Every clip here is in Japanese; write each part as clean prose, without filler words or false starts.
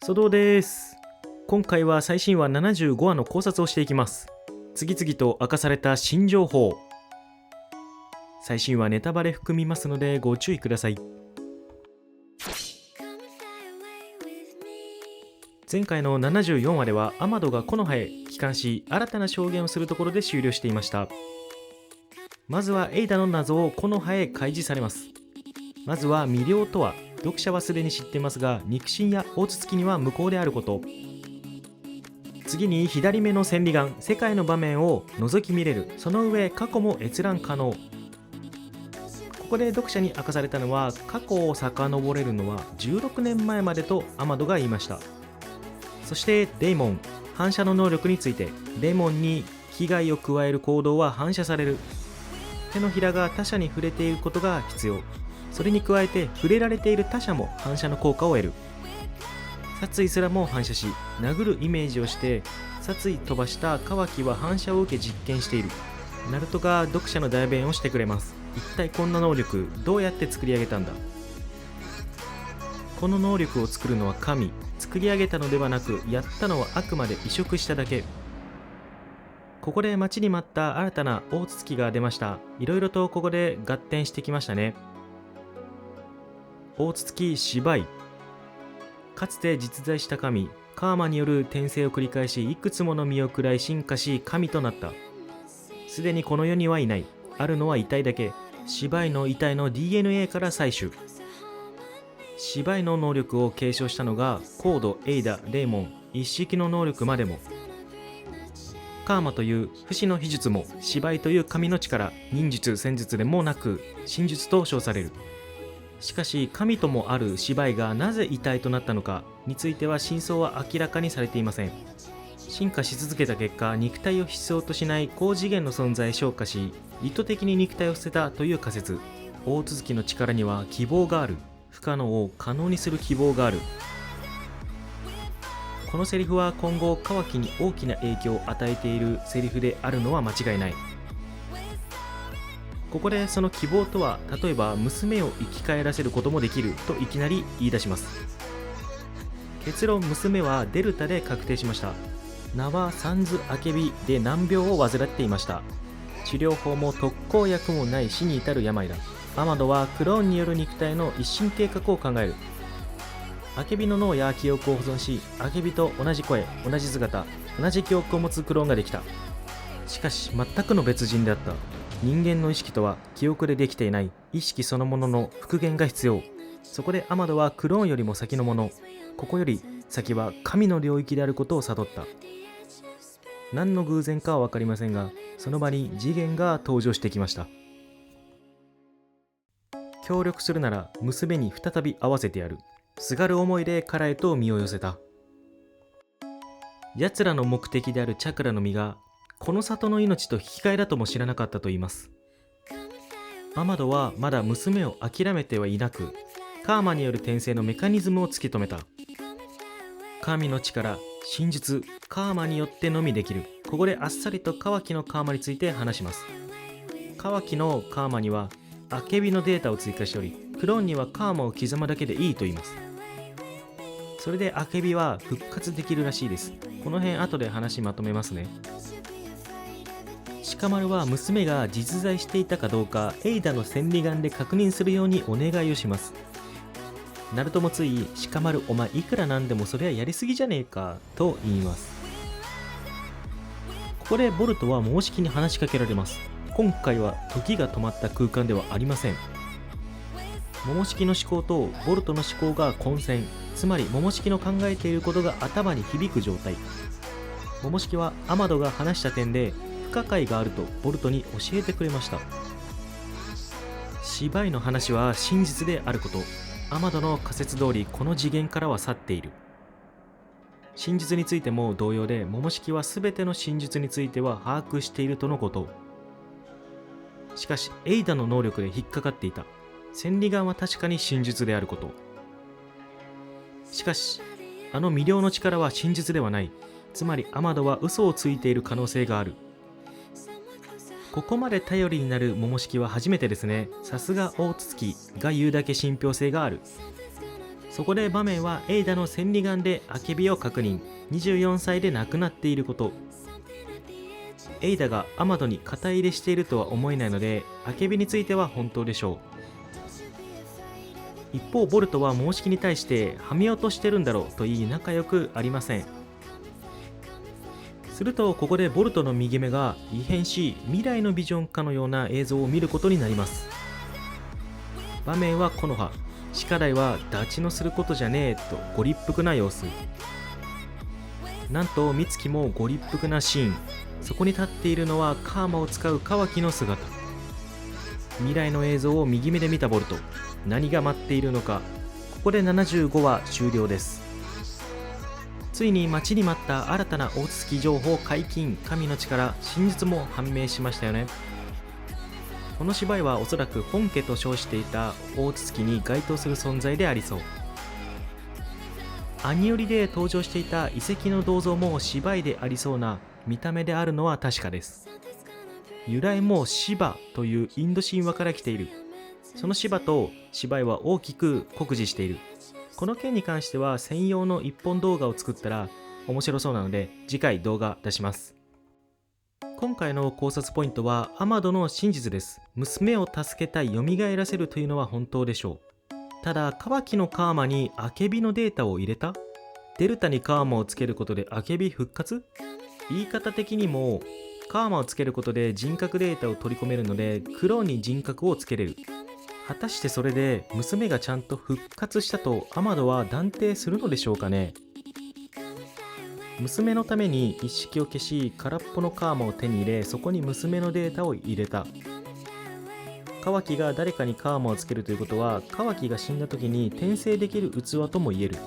ソドです。今回は最新話75話の考察をしていきます。次々と明かされた新情報。最新話ネタバレ含みますのでご注意ください。前回の74話ではアマドが木の葉へ帰還し新たな証言をするところで終了していました。まずはエイダの謎を木の葉へ開示されます。まずは魅了とは、読者はすでに知っていますが肉親や大筒木には無効であること。次に左目の千里眼、世界の場面を覗き見れる、その上過去も閲覧可能。ここで読者に明かされたのは、過去を遡れるのは16年前までとアマドが言いました。そしてデイモン、反射の能力について、デイモンに危害を加える行動は反射される。手のひらが他者に触れていることが必要。それに加えて触れられている他者も反射の効果を得る。殺意すらも反射し、殴るイメージをして殺意飛ばしたカワキは反射を受け実験している。ナルトが読者の代弁をしてくれます。一体こんな能力どうやって作り上げたんだ。この能力を作るのは神、作り上げたのではなく、やったのはあくまで移植しただけ。ここで待ちに待った新たな大筒木が出ました。いろいろとここで合点してきましたね。大筒木芝居、かつて実在した神カーマによる転生を繰り返し、いくつもの身を食らい進化し神となった。すでにこの世にはいない。あるのは遺体だけ。芝居の遺体の DNA から採取。芝居の能力を継承したのがコード、エイダ、レイモン、一式の能力までも。カーマという不死の秘術も芝居という神の力、忍術戦術でもなく神術と称される。しかし神ともある芝居がなぜ遺体となったのかについては真相は明らかにされていません。進化し続けた結果、肉体を必要としない高次元の存在を昇華し、意図的に肉体を捨てたという仮説。大続きの力には希望がある。不可能を可能にする希望がある。このセリフは今後カワキに大きな影響を与えているセリフであるのは間違いない。ここでその希望とは、例えば娘を生き返らせることもできるといきなり言い出します。結論、娘はデルタで確定しました。名はサンズ・アケビで難病を患っていました。治療法も特効薬もない死に至る病だ。アマドはクローンによる肉体の一新計画を考える。アケビの脳や記憶を保存し、アケビと同じ声、同じ姿、同じ記憶を持つクローンができた。しかし全くの別人であった。人間の意識とは記憶でできていない。意識そのものの復元が必要。そこでアマドはクローンよりも先のもの、ここより先は神の領域であることを悟った。何の偶然かは分かりませんが、その場に次元が登場してきました。協力するなら娘に再び会わせてやる。すがる思いで彼へと身を寄せた。奴らの目的であるチャクラの実がこの里の命と引き換えだとも知らなかったと言います。アマドはまだ娘を諦めてはいなく、カーマによる転生のメカニズムを突き止めた。神の力、真術、カーマによってのみできる。ここであっさりとカワキのカーマについて話します。カワキのカーマにはアケビのデータを追加しており、クローンにはカーマを刻むだけでいいと言います。それでアケビは復活できるらしいです。この辺後で話まとめますね。鹿丸は娘が実在していたかどうかエイダの千里眼で確認するようにお願いをします。ナルトもつい、鹿丸お前いくらなんでもそれはやりすぎじゃねえかと言います。ここでボルトは桃式に話しかけられます。今回は時が止まった空間ではありません。桃式の思考とボルトの思考が混戦、つまり桃式の考えていることが頭に響く状態。桃式はアマドが話した点で不可解があるとボルトに教えてくれました。芝居の話は真実であること。アマドの仮説通りこの次元からは去っている。真実についても同様で、桃式は全ての真実については把握しているとのこと。しかしエイダの能力で引っかかっていた。千里眼は確かに真実であること。しかしあの魅了の力は真実ではない。つまりアマドは嘘をついている可能性がある。ここまで頼りになる桃式は初めてですね。さすが大筒木が言うだけ信憑性がある。そこで場面はエイダの千里眼でアケビを確認。24歳で亡くなっていること。エイダがアマドに肩入れしているとは思えないので、アケビについては本当でしょう。一方ボルトはモモシキに対してはめようとしてるんだろうと言い仲良くありません。するとここでボルトの右目が異変し、未来のビジョンかのような映像を見ることになります。場面は木の葉。シカダイはダチのすることじゃねえとご立腹な様子。なんと美月もご立腹なシーン。そこに立っているのはカーマを使うカワキの姿。未来の映像を右目で見たボルト、何が待っているのか。ここで75話終了です。ついに待ちに待った新たな大月情報解禁。神の力、真実も判明しましたよね。この芝居はおそらく本家と称していた大月に該当する存在でありそう。アニ寄りで登場していた遺跡の銅像も芝居でありそうな見た目であるのは確かです。由来もシバというインド神話から来ている。そのシバと芝居は大きく酷似している。この件に関しては専用の一本動画を作ったら面白そうなので、次回動画出します。今回の考察ポイントはアマドの真実です。娘を助けたい、蘇らせるというのは本当でしょう。ただカワキのカーマにアケビのデータを入れた。デルタにカーマをつけることでアケビ復活。言い方的にもカーマをつけることで人格データを取り込めるので、クローンに人格をつけれる。果たしてそれで娘がちゃんと復活したとアマドは断定するのでしょうかね。娘のために一式を消し、空っぽのカーマを手に入れ、そこに娘のデータを入れた。カワキが誰かにカーマをつけるということは、カワキが死んだ時に転生できる器とも言える。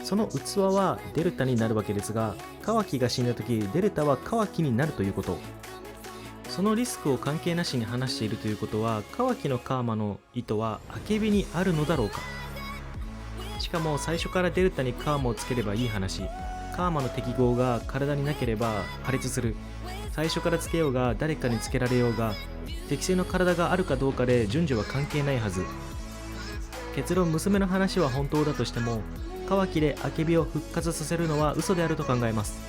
その器はデルタになるわけですが、カワキが死んだ時デルタはカワキになるということ。そのリスクを関係なしに話しているということは、カワキのカーマの意図はアケビにあるのだろうか。しかも最初からデルタにカーマをつければいい話。カーマの適合が体になければ破裂する。最初からつけようが誰かにつけられようが、適正の体があるかどうかで順序は関係ないはず。結論、娘の話は本当だとしても、カワキでアケビを復活させるのは嘘であると考えます。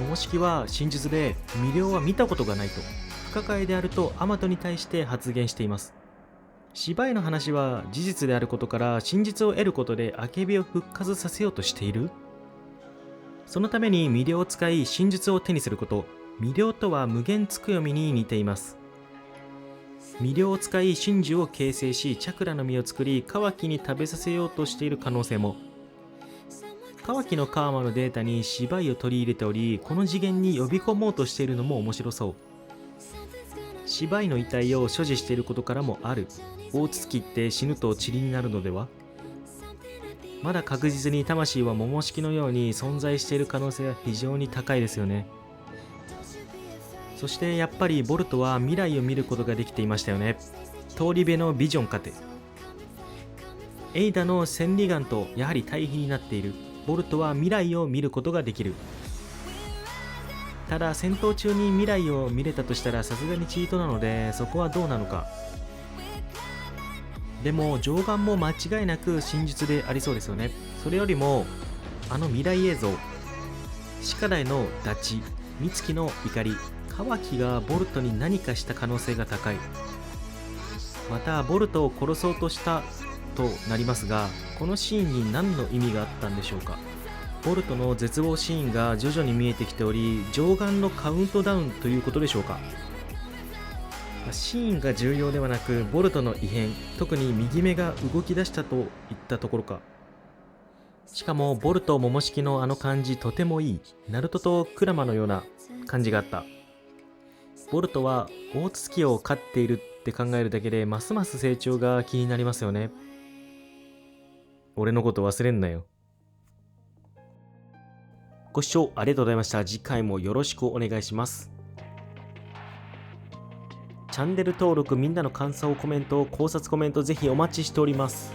モモシキは真実で魅了は見たことがないと、不可解であるとアマトに対して発言しています。芝居の話は事実であることから真実を得ることでアケビを復活させようとしている。そのために魅了を使い真実を手にすること。魅了とは無限つくよみに似ています。魅了を使い真珠を形成し、チャクラの実を作りカワキに食べさせようとしている可能性も。カワキのカーマのデータに芝居を取り入れており、この次元に呼び込もうとしているのも面白そう。芝居の遺体を所持していることからもある。大月って死ぬと塵になるのでは。まだ確実に魂はモモシキのように存在している可能性は非常に高いですよね。そしてやっぱりボルトは未来を見ることができていましたよね。通り部のビジョンかて。エイダの千里眼とやはり対比になっている。ボルトは未来を見ることができる。ただ戦闘中に未来を見れたとしたらさすがにチートなので、そこはどうなのか。でも上眼も間違いなく真実でありそうですよね。それよりもあの未来映像、シカダイのダチ、美月の怒り、カワキがボルトに何かした可能性が高い。またボルトを殺そうとしたとなりますが、このシーンに何の意味があったんでしょうか。ボルトの絶望シーンが徐々に見えてきており、上眼のカウントダウンということでしょうか。シーンが重要ではなく、ボルトの異変、特に右目が動き出したといったところか。しかもボルトモモシキのあの感じとてもいい。ナルトとクラマのような感じがあった。ボルトは大月を飼っているって考えるだけでますます成長が気になりますよね。俺のこと忘れんなよ。ご視聴ありがとうございました。次回もよろしくお願いします。チャンネル登録、みんなの感想、コメント、考察コメントぜひお待ちしております。